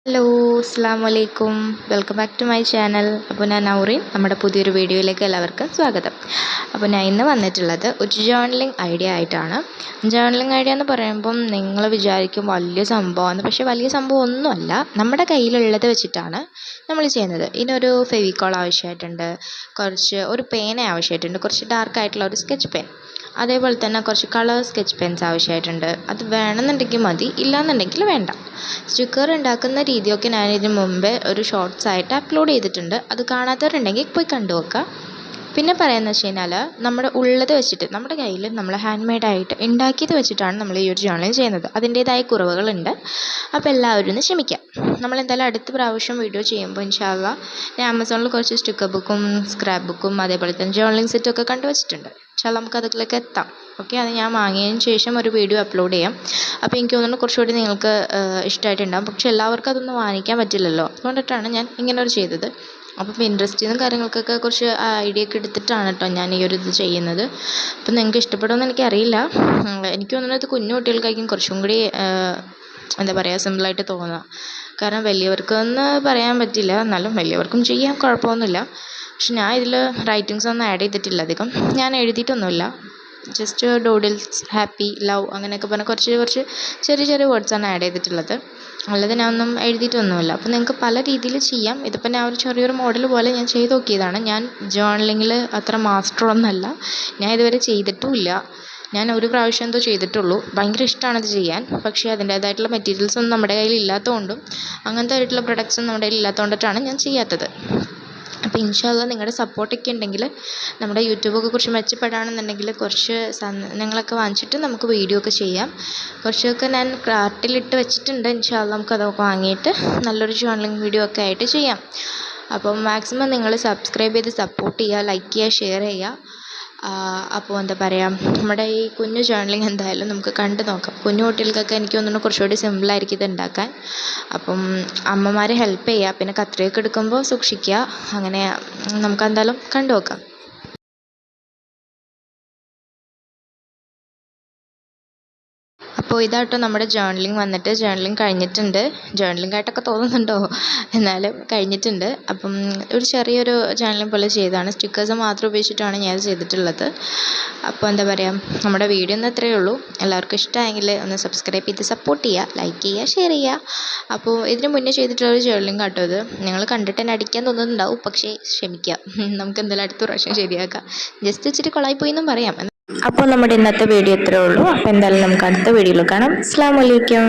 Hello, അസ്സാം വലൈക്കും. Welcome back to my channel. അപ്പോൾ ഞാൻ നൗറീൻ. നമ്മുടെ പുതിയൊരു വീഡിയോയിലേക്ക് എല്ലാവർക്കും സ്വാഗതം. അപ്പോൾ ഞാൻ ഇന്ന് വന്നിട്ടുള്ളത് ഒരു ജേർണലിംഗ് ഐഡിയ ആയിട്ടാണ്. ജേർണലിംഗ് ഐഡിയ എന്ന് പറയുമ്പം നിങ്ങൾ വിചാരിക്കും വലിയ സംഭവമാണ്. പക്ഷേ വലിയ സംഭവം ഒന്നുമല്ല. നമ്മുടെ കയ്യിലുള്ളത് വെച്ചിട്ടാണ് നമ്മൾ ചെയ്യുന്നത്. ഇതിനൊരു ഫെവിക്കോൾ ആവശ്യമായിട്ടുണ്ട്, ഒരു പേന ആവശ്യമായിട്ടുണ്ട്, കുറച്ച് ഡാർക്കായിട്ടുള്ള ഒരു സ്കെച്ച് പെൻ, അതേപോലെ തന്നെ കുറച്ച് കളർ സ്കെച്ച് പെൻസ് ആവശ്യമായിട്ടുണ്ട്. അത് വേണമെന്നുണ്ടെങ്കിൽ മതി, ഇല്ലയെന്നുണ്ടെങ്കിൽ വേണ്ട. സ്റ്റിക്കർ ഉണ്ടാക്കുന്ന രീതിയൊക്കെ ഞാൻ ഇതിന് മുമ്പേ ഒരു ഷോർട്സ് ആയിട്ട് അപ്ലോഡ് ചെയ്തിട്ടുണ്ട്. അത് കാണാത്തവരുണ്ടെങ്കിൽ പോയി കണ്ടു നോക്കുക. പിന്നെ പറയുന്നത് വെച്ച് കഴിഞ്ഞാൽ നമ്മുടെ ഉള്ളത് വെച്ചിട്ട്, നമ്മുടെ കയ്യിൽ നമ്മൾ ഹാൻഡ് മെയ്ഡായിട്ട് ഉണ്ടാക്കിയത് വെച്ചിട്ടാണ് നമ്മൾ ഈ ഒരു ജേർണലിംഗ് ചെയ്യുന്നത്. അതിൻ്റേതായ കുറവുകളുണ്ട്. അപ്പോൾ എല്ലാവരും ഒന്ന് ക്ഷമിക്കാം. നമ്മളെന്തായാലും അടുത്ത പ്രാവശ്യം വീഡിയോ ചെയ്യുമ്പോൾ ഇൻഷാ അള്ളാ ഞാൻ ആമസോണിൽ കുറച്ച് സ്റ്റിക്കർ ബുക്കും സ്ക്രാപ്പ് ബുക്കും അതേപോലെ തന്നെ ജേർണലിംഗ് സെറ്റൊക്കെ കണ്ടുവച്ചിട്ടുണ്ട്. ഇൻഷാ അള്ളാ നമുക്ക് അതിലേക്ക് എത്താം. ഓക്കെ, അത് ഞാൻ വാങ്ങിയതിന് ശേഷം ഒരു വീഡിയോ അപ്ലോഡ് ചെയ്യാം. അപ്പോൾ എനിക്ക് തോന്നുന്നു കുറച്ചുകൂടി നിങ്ങൾക്ക് ഇഷ്ടമായിട്ടുണ്ടാകും. പക്ഷേ എല്ലാവർക്കും അതൊന്നും വാങ്ങിക്കാൻ പറ്റില്ലല്ലോ. അതുകൊണ്ടിട്ടാണ് ഞാൻ ഇങ്ങനെ ഒരു ചെയ്തത്. അപ്പോൾ പിൻട്രസ്റ്റിൽ നിന്നും കാര്യങ്ങൾക്കൊക്കെ കുറച്ച് ഐഡിയ ഒക്കെ എടുത്തിട്ടാണ് കേട്ടോ ഞാൻ ഈ ഒരു ഇത് ചെയ്യുന്നത്. അപ്പം നിങ്ങൾക്ക് ഇഷ്ടപ്പെടുമെന്ന് എനിക്കറിയില്ല. എനിക്ക് തോന്നുന്നത് ഇത് കുഞ്ഞു കുട്ടികൾക്കായിരിക്കും കുറച്ചും കൂടി എന്താ പറയുക സിമ്പിളായിട്ട് തോന്നുക. കാരണം വലിയവർക്കെന്ന് പറയാൻ പറ്റില്ല, എന്നാലും വലിയവർക്കും ചെയ്യാൻ കുഴപ്പമൊന്നുമില്ല. പക്ഷെ ഞാൻ ഇതിൽ റൈറ്റിങ്സ് ഒന്നും ആഡ് ചെയ്തിട്ടില്ല. അധികം ഞാൻ എഴുതിയിട്ടൊന്നുമില്ല. ജസ്റ്റ് ഡൂഡിൽസ്, ഹാപ്പി, ലവ് അങ്ങനെയൊക്കെ പറഞ്ഞാൽ കുറച്ച് ചെറിയ ചെറിയ വേർഡ്സാണ് ആഡ് ചെയ്തിട്ടുള്ളത്. അല്ലാതെ ഞാൻ ഒന്നും എഴുതിയിട്ടൊന്നുമില്ല. അപ്പോൾ നിങ്ങൾക്ക് പല രീതിയിൽ ചെയ്യാം. ഇതിപ്പോൾ ഞാൻ ഒരു ചെറിയൊരു മോഡൽ പോലെ ഞാൻ ചെയ്ത് നോക്കിയതാണ്. ഞാൻ ജേർണലിങ്ങിൽ അത്ര മാസ്റ്ററൊന്നുമല്ല. ഞാൻ ഇതുവരെ ചെയ്തിട്ടുമില്ല. ഞാൻ ഒരു പ്രാവശ്യം എന്തോ ചെയ്തിട്ടുള്ളൂ. ഭയങ്കര ഇഷ്ടമാണ് ഇത് ചെയ്യാൻ. പക്ഷേ അതിൻ്റേതായിട്ടുള്ള മെറ്റീരിയൽസൊന്നും നമ്മുടെ കയ്യിൽ ഇല്ലാത്തതുകൊണ്ടും അങ്ങനത്തെ ആയിട്ടുള്ള പ്രൊഡക്ട്സൊന്നും നമ്മുടെ കയ്യിൽ ഇല്ലാത്തതുകൊണ്ടിട്ടാണ് ഞാൻ ചെയ്യാത്തത്. അപ്പോൾ ഇൻഷാ അള്ളാ നിങ്ങളുടെ സപ്പോർട്ടൊക്കെ ഉണ്ടെങ്കിൽ നമ്മുടെ യൂട്യൂബൊക്കെ കുറച്ച് മെച്ചപ്പെടുകയാണെന്നുണ്ടെങ്കിൽ കുറച്ച് സാധനങ്ങളൊക്കെ വാങ്ങിച്ചിട്ട് നമുക്ക് വീഡിയോ ഒക്കെ ചെയ്യാം. കുറച്ചൊക്കെ ഞാൻ കാർട്ടിലിട്ട് വെച്ചിട്ടുണ്ട്. ഇൻഷാ അള്ളാ നമുക്കതൊക്കെ വാങ്ങിയിട്ട് നല്ലൊരു ജേർണലിംഗ് വീഡിയോ ഒക്കെ ആയിട്ട് ചെയ്യാം. അപ്പം മാക്സിമം നിങ്ങൾ സബ്സ്ക്രൈബ് ചെയ്ത് സപ്പോർട്ട് ചെയ്യുക, ലൈക്ക് ചെയ്യുക, ഷെയർ ചെയ്യുക. അപ്പോൾ എന്താ പറയുക, നമ്മുടെ ഈ കുഞ്ഞു ജേർണലിംഗ് എന്തായാലും നമുക്ക് കണ്ടു നോക്കാം. കുഞ്ഞു കുട്ടികൾക്കൊക്കെ എനിക്ക് തോന്നുന്നു കുറച്ചുകൂടി സിമ്പിളായിരിക്കും ഇത് ഉണ്ടാക്കാൻ. അപ്പം അമ്മമാരെ ഹെൽപ്പ് ചെയ്യുക, പിന്നെ കത്രികയൊക്കെ എടുക്കുമ്പോൾ സൂക്ഷിക്കുക. അങ്ങനെ നമുക്കെന്തായാലും കണ്ടു നോക്കാം. അപ്പോൾ ഇതാട്ടോ നമ്മുടെ ജേർണലിംഗ് വന്നിട്ട്. ജേർണലിംഗ് കഴിഞ്ഞിട്ടുണ്ട്. ജേർണലിംഗ് ആയിട്ടൊക്കെ തോന്നുന്നുണ്ടോ? എന്നാലും കഴിഞ്ഞിട്ടുണ്ട്. അപ്പം ഒരു ചെറിയൊരു ജേർണലിംഗ് പോലെ ചെയ്തതാണ്. സ്റ്റിക്കേഴ്സ് മാത്രം ഉപയോഗിച്ചിട്ടാണ് ഞാൻ ചെയ്തിട്ടുള്ളത്. അപ്പോൾ എന്താ പറയുക, നമ്മുടെ വീഡിയോ ഒന്ന് അത്രയേ ഉള്ളൂ. എല്ലാവർക്കും ഇഷ്ടമായെങ്കിൽ ഒന്ന് സബ്സ്ക്രൈബ് ചെയ്ത് സപ്പോർട്ട് ചെയ്യുക, ലൈക്ക് ചെയ്യുക, ഷെയർ ചെയ്യുക. അപ്പോൾ ഇതിന് മുന്നേ ചെയ്തിട്ടുള്ളൊരു ജേർണലിംഗ് ആട്ടോ ഇത്. നിങ്ങൾ കണ്ടിട്ട് തന്നെ അടിക്കാൻ തോന്നുന്നുണ്ടാവും, പക്ഷേ ക്ഷമിക്കുക, നമുക്ക് എന്തായാലും അടുത്ത പ്രാവശ്യം ശരിയാക്കാം. ജസ്റ്റ് ഇച്ചിരി കൊളായിപ്പോയി എന്നും പറയാം. അപ്പോൾ നമ്മുടെ ഇന്നത്തെ വീഡിയോ ഇത്രയേ ഉള്ളൂ. അപ്പോൾ എന്തായാലും നമുക്ക് അടുത്ത വീഡിയോയിൽ കാണാം. അസ്സലാമു അലൈക്കും.